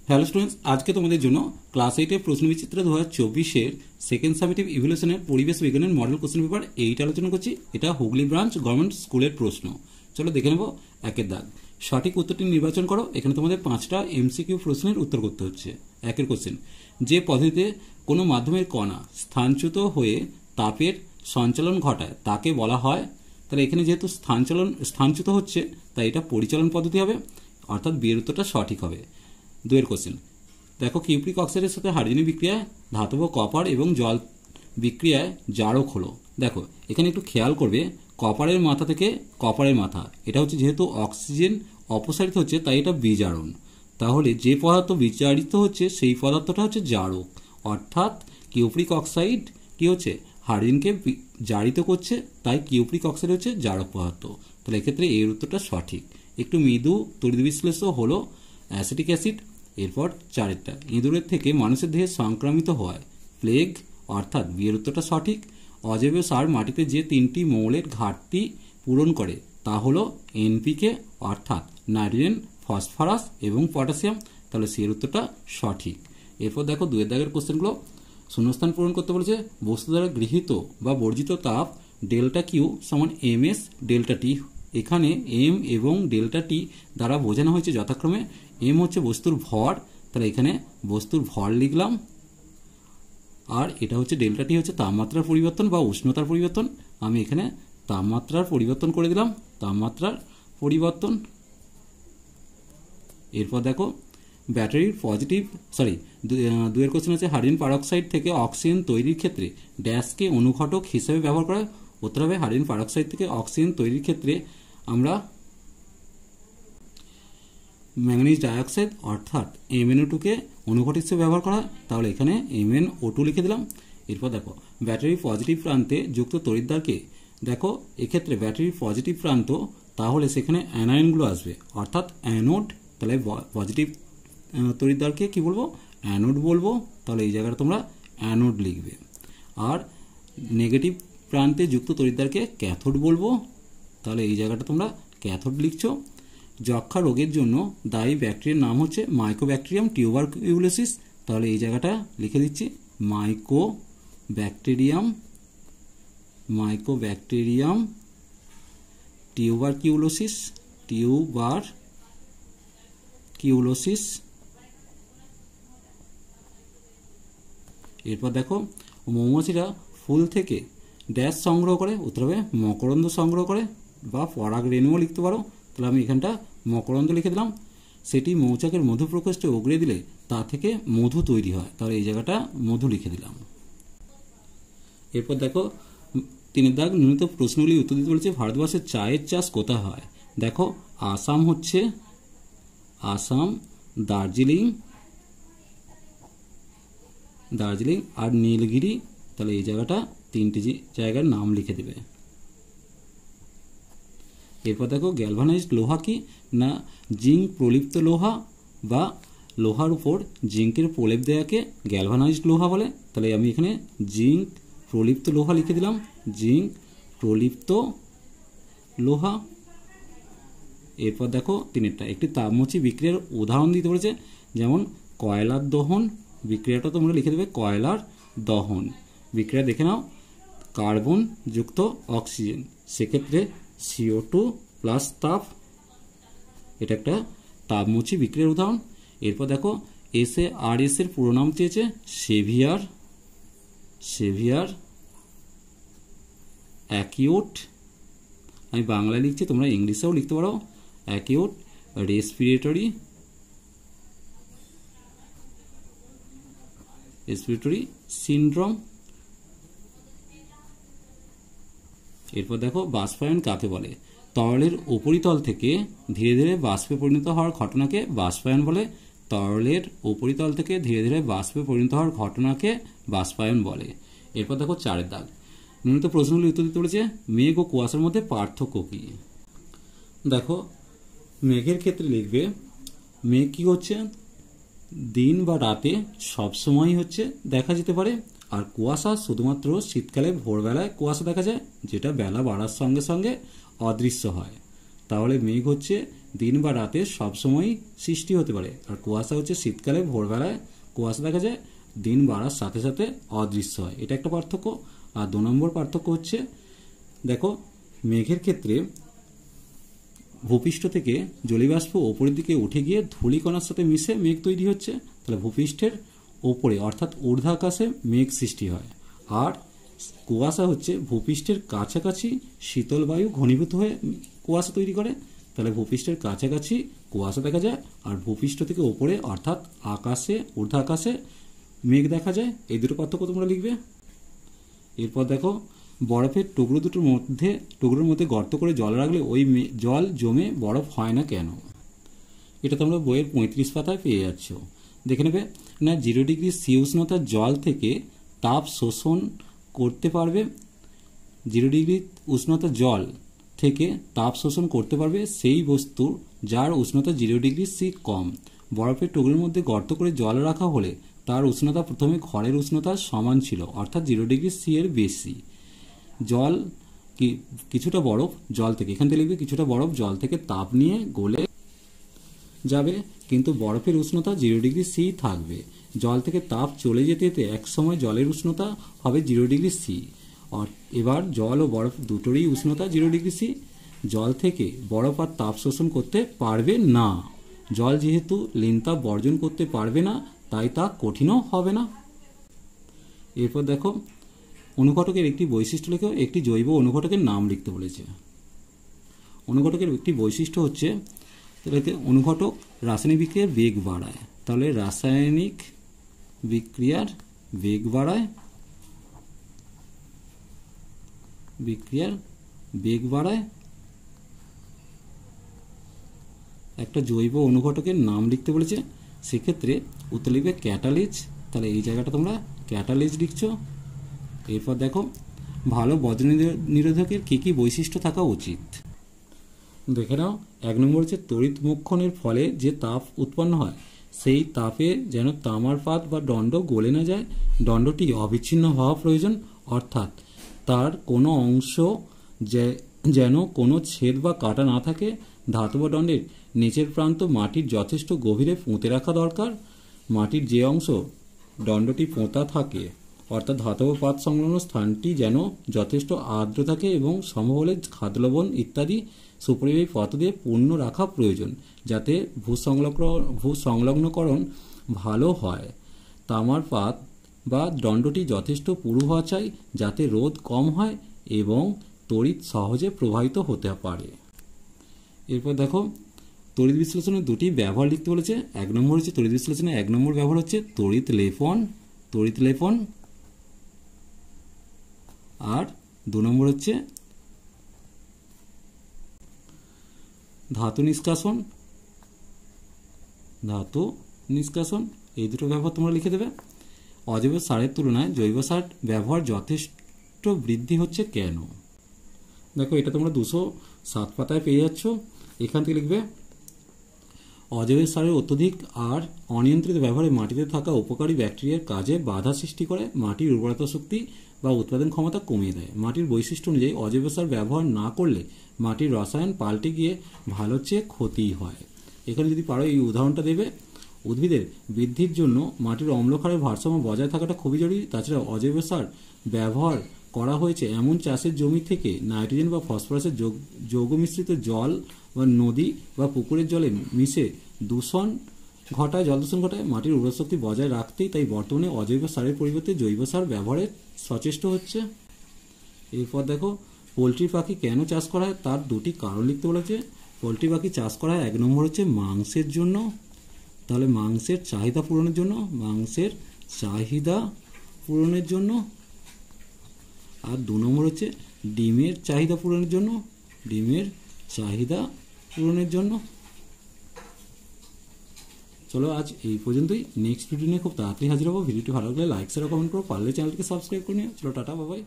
Hello students, আজকে তোমাদের জন্য ক্লাস 8 প্রশ্নবিচিত্র 2024 সেকেন্ড সামেটিভ ইভ্যালুয়েশনের পরিবেশ বিজ্ঞানের মডেল কোশ্চেন পেপার 8 আলোচনা করছি। এটা হুগলি ব্রাঞ্চ গভর্নমেন্ট স্কুলের প্রশ্ন। চলো দেখে নেব একের দাগ। সঠিক উত্তরটি নির্বাচন করো। এখানে তোমাদের 5টা এমসিকিউ প্রশ্নের উত্তর করতে হচ্ছে। একের কোশ্চেন, যে পদ্ধতিতে কোনো মাধ্যমের কণা স্থানচ্যুত হয়ে তাপের সঞ্চালন ঘটায় তাকে বলা হয়। তাহলে এখানে যেহেতু স্থানচ্যুত হচ্ছে তাই এটা পরিচালন পদ্ধতি হবে, অর্থাৎ বিয়ের উত্তরটা সঠিক হবে। দুয়ের কোশ্চেন, দেখো কিউপ্রিক অক্সাইডের সাথে হাইড্রোজেন বিক্রিয়ায় ধাতব কপার এবং জল বিক্রিয়ায় জারক হলো। দেখো এখানে একটু খেয়াল করবে, কপারের মাথা থেকে কপারের মাথা, এটা হচ্ছে যেহেতু অক্সিজেন অপসারিত হচ্ছে তাই এটা বিজারণ। তাহলে যে পদার্থ বিজারিত হচ্ছে সেই পদার্থটা হচ্ছে জারক, অর্থাৎ কিউপ্রিক অক্সাইড কি হচ্ছে হাইড্রোজেনকে জারিত করছে, তাই কিউপ্রিক অক্সাইড হচ্ছে জারক পদার্থ। তাহলে এক্ষেত্রে এর উত্তরটা সঠিক। একটু মৃদু তড়িৎ বিশ্লেষ্য হলো অ্যাসিটিক অ্যাসিড। এরপর চারেরটা, ইঁদুরের থেকে মানুষের দেহে সংক্রামিত হয় প্লেগ, অর্থাৎ বিয়ের উত্তরটা সঠিক। অজৈব সার মাটিতে যে 3টি মৌলের ঘাটতি পূরণ করে তা হলো এনপিকে, অর্থাৎ নাইট্রোজেন, ফসফরাস এবং পটাশিয়াম। তাহলে সি এর উত্তরটা সঠিক। এরপর দেখো দুয়ের দাগের কোশ্চেনগুলো শূন্যস্থান পূরণ করতে বলেছে। বস্তু দ্বারা গৃহীত বা বর্জিত তাপ ডেল্টা কিউ সমান এম এস ডেল্টা টি। এখানে এম এবং ডেল্টা টি দ্বারা বোঝানো হয়েছে যথাক্রমে এম হচ্ছে বস্তুর ভর, তাহলে এখানে বস্তুর ভর লিখলাম, আর এটা হচ্ছে ডেল্টা টি হচ্ছে তাপমাত্রার পরিবর্তন বা উষ্ণতার পরিবর্তন। আমি এখানে তাপমাত্রার পরিবর্তন করে দিলাম, তাপমাত্রার পরিবর্তন। এরপর দেখো ব্যাটারির দুয়ের কোশ্চেন আছে, হাইড্রোজেন পারঅক্সাইড থেকে অক্সিজেন তৈরির ক্ষেত্রে ড্যাশকে অনুঘটক হিসেবে ব্যবহার করা। উত্তর হবে হাইড্রোজেন পারঅক্সাইড থেকে অক্সিজেন তৈরির ক্ষেত্রে আমরা ম্যাঙ্গানিজ ডাইঅক্সাইড অর্থাৎ MnO2 কে অনুঘটক হিসেবে ব্যবহার করা হয়, তাহলে এখানে MnO2 লিখে দিলাম। এরপর দেখো ব্যাটারির পজিটিভ প্রান্তে যুক্ত তড়িৎদ্বারকে, দেখো এক্ষেত্রে ব্যাটারির পজিটিভ প্রান্ত, তাহলে সেখানে অ্যানায়নগুলো আসবে অর্থাৎ অ্যানোড। তাহলে পজিটিভ তড়িৎদ্বারকে কি বলবো, অ্যানোড বলবো। তাহলে এই জায়গাটা তোমরা অ্যানোড লিখবে। আর নেগেটিভ প্রান্তে যুক্ত তড়িৎদ্বারকে ক্যাথোড বলবো, তাহলে এই জায়গাটা তোমরা ক্যাথোড লিখছো। যক্ষা রোগের জন্য দায়ী ব্যাকটেরিয়ার নাম হচ্ছে মাইকোব্যাকটেরিয়াম টিউবারকিউলোসিস, তাহলে এই জায়গাটা লিখে দিচ্ছি মাইকোব্যাকটেরিয়াম টিউবারকিউলোসিস। এরপর দেখো মৌমাছিরা ফুল থেকে ড্যাশ সংগ্রহ করে। উত্তর হবে মকরন্দ সংগ্রহ করে, বা পরাগ রেণুও লিখতে পারো। তাহলে আমি এখানটা মকরন্দ লিখে দিলাম। সেটি মৌচাকের মধু প্রকোষ্ঠে ওগড়ে দিলে তা থেকে মধু তৈরি হয়, তাহলে এই জায়গাটা মধু লিখে দিলাম। এরপর দেখো 3 দাগ, নিয়মিত প্রশ্নগুলি উত্তর দিতে বলেছে। ভারতবর্ষের চায়ের চাষ কোথায় হয়? দেখো আসাম হচ্ছে দার্জিলিং আর নীলগিরি, তাহলে এই জায়গাটা 3টি জায়গার নাম লিখে দেবে। এরপর দেখো গ্যালভানাইজড লোহা কি না জিঙ্ক প্রলিপ্ত লোহা, বা লোহার উপর জিঙ্কের প্রলেপ দেওয়াকে গ্যালভানাইজড লোহা বলে। তাহলে আমি এখানে জিঙ্ক প্রলিপ্ত লোহা লিখে দিলাম, জিঙ্ক প্রলিপ্ত লোহা। এরপর দেখো 3টা, একটি তাপমোচী বিক্রিয়ার উদাহরণ দিতে বলেছে, যেমন কয়লার দহন। বিক্রিয়াটা তোমরা লিখে দেবে কয়লার দহন। বিক্রিয়া দেখে নাও, কার্বন যুক্ত অক্সিজেন, সেক্ষেত্রে CO2 প্লাস তাপ, এটা একটা তাপমোচী বিক্রিয়ার উদাহরণ। এরপর দেখো SARS এর পুরো নাম চেয়েছে সেভিয়ার অ্যাকিউট, আমি বাংলায় লিখছি, তোমরা ইংলিশেও লিখতে পারো, অ্যাকিউট রেসপিরেটরি সিনড্রোম। এরপর দেখো বাষ্পায়ন কাকে বলে? তরলের উপরিতল থেকে ধীরে ধীরে বাষ্পে পরিণত হওয়ার ঘটনাকে বাষ্পায়ন বলে। তরলের উপরিতল থেকে ধীরে ধীরে বাষ্পে পরিণত হওয়ার ঘটনাকে বাষ্পায়ন বলে। এরপর দেখো 4 দাগ, নিয়মিত প্রশ্নগুলি উত্তর দিতে বলেছে। মেঘ ও কুয়াশার মধ্যে পার্থক্য কি? দেখো মেঘের ক্ষেত্রে লিখবে, মেঘ কি হচ্ছে দিন বা রাতে সবসময় হচ্ছে দেখা যেতে পারে, আর কুয়াশা শুধুমাত্র শীতকালে ভোরবেলায় কুয়াশা দেখা যায়, যেটা বেলা বাড়ার সঙ্গে সঙ্গে অদৃশ্য হয়। তাহলে মেঘ হচ্ছে দিন বা রাতে সবসময় সৃষ্টি হতে পারে। আর কুয়াশা হচ্ছে শীতকালে ভোরবেলায় কুয়াশা দেখা যায়, দিন বাড়ার সাথে সাথে অদৃশ্য হয়। এটা একটা পার্থক্য। আর 2 নম্বর পার্থক্য হচ্ছে, দেখো মেঘের ক্ষেত্রে ভূপৃষ্ঠ থেকে জলীয়বাষ্প ওপরের দিকে উঠে গিয়ে ধূলিকণার সাথে মিশে মেঘ তৈরি হচ্ছে। তাহলে ভূপৃষ্ঠের ওপরে অর্থাৎ ঊর্ধ্বাকাশে মেঘ সৃষ্টি হয়। আর কুয়াশা হচ্ছে ভূপৃষ্ঠের কাছাকাছি শীতল বায়ু ঘনীভূত হয়ে কুয়াশা তৈরি করে। তাহলে ভূপৃষ্ঠের কাছাকাছি কুয়াশা দেখা যায়, আর ভূপৃষ্ঠ থেকে ওপরে অর্থাৎ আকাশে ঊর্ধ্বাকাশে মেঘ দেখা যায়। এই দুটো পার্থক্য তোমরা লিখবে। এরপর দেখো, বরফের টুকরোর মধ্যে গর্ত করে জল রাখলে ওই জল জমে বরফ হয় না কেন? এটা তোমরা বইয়ের 35 পাতায় পেয়ে যাচ্ছ। দেখে নেবে না, 0 ডিগ্রি সি উষ্ণতার জল থেকে তাপ শোষণ করতে পারবে, 0 ডিগ্রি উষ্ণতার জল থেকে তাপ শোষণ করতে পারবে সেই বস্তু যার উষ্ণতা 0 ডিগ্রি সি কম। বরফের টুকরোর মধ্যে গর্ত করে জল রাখা হলে তার উষ্ণতা প্রথমে ঘরের উষ্ণতার সমান ছিল, অর্থাৎ 0 ডিগ্রি সি এর বেশি। জল কিছুটা বরফ জল থেকে, এখান থেকে লিখবে কিছুটা বরফ জল থেকে তাপ নিয়ে গলে যাবে, কিন্তু বরফের উষ্ণতা 0 ডিগ্রি সি থাকবে। জল থেকে তাপ চলে যেতে যেতে এক সময় জলের উষ্ণতা হবে 0 ডিগ্রি সি। এবার জল ও বরফ দুটোরই উষ্ণতা 0 ডিগ্রি সি। জল থেকে বরফ আর তাপ শোষণ করতে পারবে না। জল যেহেতু লিনতাপ বর্জন করতে পারবে না, তাই তা কঠিনও হবে না। এরপর দেখো, অনুঘটকের একটি বৈশিষ্ট্য লিখে একটি জৈব অনুঘটকের নাম লিখতে বলেছে। অনুঘটকের একটি বৈশিষ্ট্য হচ্ছে, অনুঘটক রাসায়নিক বিক্রিয়ার বেগ বাড়ায়। তাহলে রাসায়নিক বিক্রিয়ার বেগ বাড়ায়, একটা জৈব অনুঘটকের নাম লিখতে বলেছে। সেক্ষেত্রে উত্তর লিখবে ক্যাটালিজ। তাহলে এই জায়গাটা তোমরা ক্যাটালিজ লিখছো। এরপর দেখো, ভালো বজ্র নিরোধকের কী কী বৈশিষ্ট্য থাকা উচিত দেখে নাও। 1 নম্বর হচ্ছে, তড়িৎ মোক্ষণের ফলে যে তাপ উৎপন্ন হয় সেই তাপে যেন তামার পাত বা দণ্ড গলে না যায়। দণ্ডটি অবিচ্ছিন্ন হওয়া প্রয়োজন, অর্থাৎ তার কোনো অংশ যেন কোনো ছেদ বা কাটা না থাকে। ধাতব দণ্ডের নিচের প্রান্ত মাটির যথেষ্ট গভীরে পুঁতে রাখা দরকার। মাটির যে অংশ দণ্ডটি পোঁতা থাকে অর্থাৎ ধাতব পাত সংলগ্ন স্থানটি যেন যথেষ্ট আর্দ্র থাকে এবং সম্ভব হলে খাদ্য লবণ ইত্যাদি সুপরিবাহী পদার্থ দিয়ে পূর্ণ রাখা প্রয়োজন, যাতে ভূসংলগ্নকরণ ভালো হয়। তামার পাত বা দণ্ডটি যথেষ্ট পুরু হওয়া চাই, যাতে রোধ কম হয় এবং তড়িৎ সহজে প্রবাহিত হতে পারে। এরপর দেখো, তড়িৎ বিশ্লেষণের দুটি ব্যবহার লিখতে বলেছে। 1 নম্বর হচ্ছে তড়িৎ বিশ্লেষণের 1 নম্বর ব্যবহার হচ্ছে তড়িৎ লেপন, আর 2 নম্বর হচ্ছে ধাতু নিষ্কাশন। এই দুটো ব্যবহার তোমরা লিখে দেবে। অজৈব সারের তুলনায় জৈব সার ব্যবহার যথেষ্ট বৃদ্ধি হচ্ছে কেন? দেখো, এটা তোমরা 207 পাতায় পেয়ে যাচ্ছ। এখান থেকে লিখবে, অজৈব সারের অত্যধিক আর অনিয়ন্ত্রিত ব্যবহারে মাটিতে থাকা উপকারী ব্যাকটেরিয়ার কাজে বাধা সৃষ্টি করে, মাটির উর্বরতা শক্তি বা উৎপাদন ক্ষমতা কমিয়ে দেয়। মাটির বৈশিষ্ট্য অনুযায়ী অজৈব সার ব্যবহার না করলে মাটির রসায়ন পাল্টে গিয়ে ভালোর চেয়ে ক্ষতি হয়। এখানে যদি পারো এই উদাহরণটা দেবে। উদ্ভিদের বৃদ্ধির জন্য মাটির অম্লক্ষারের ভারসাম্য বজায় থাকাটা খুবই জরুরি। তাছাড়া অজৈব সার ব্যবহার করা হয়েছে এমন চাষের জমি থেকে নাইট্রোজেন বা ফসফরাসের যৌগ মিশ্রিত জল বা নদী বা পুকুরের জলে মিশে জল দূষণ ঘটায়, মাটির উর্বর শক্তি বজায় রাখতেই তাই বর্তমানে অজৈব সারের পরিবর্তে জৈব সার ব্যবহারে সচেষ্ট হচ্ছে। এরপর দেখো, পোলট্রি পাখি কেন চাষ করা হয় তার 2টি কারণ লিখতে বলেছে। পোলট্রি পাখি চাষ করা হয় 1 নম্বর হচ্ছে মাংসের জন্য। তাহলে মাংসের চাহিদা পূরণের জন্য, আর 2 নম্বর হচ্ছে ডিমের চাহিদা পূরণের জন্য। চলো আজ এই পর্যন্তই। নেক্সট ভিডিও নিয়ে খুব তাড়াতাড়ি হাজির হবো। ভিডিওটি ভালো লাগলে লাইক শেয়ার কমেন্ট করো, পারলে চ্যানেলটিকে সাবস্ক্রাইব করে নিও। চলো টাটা, বাই বাই।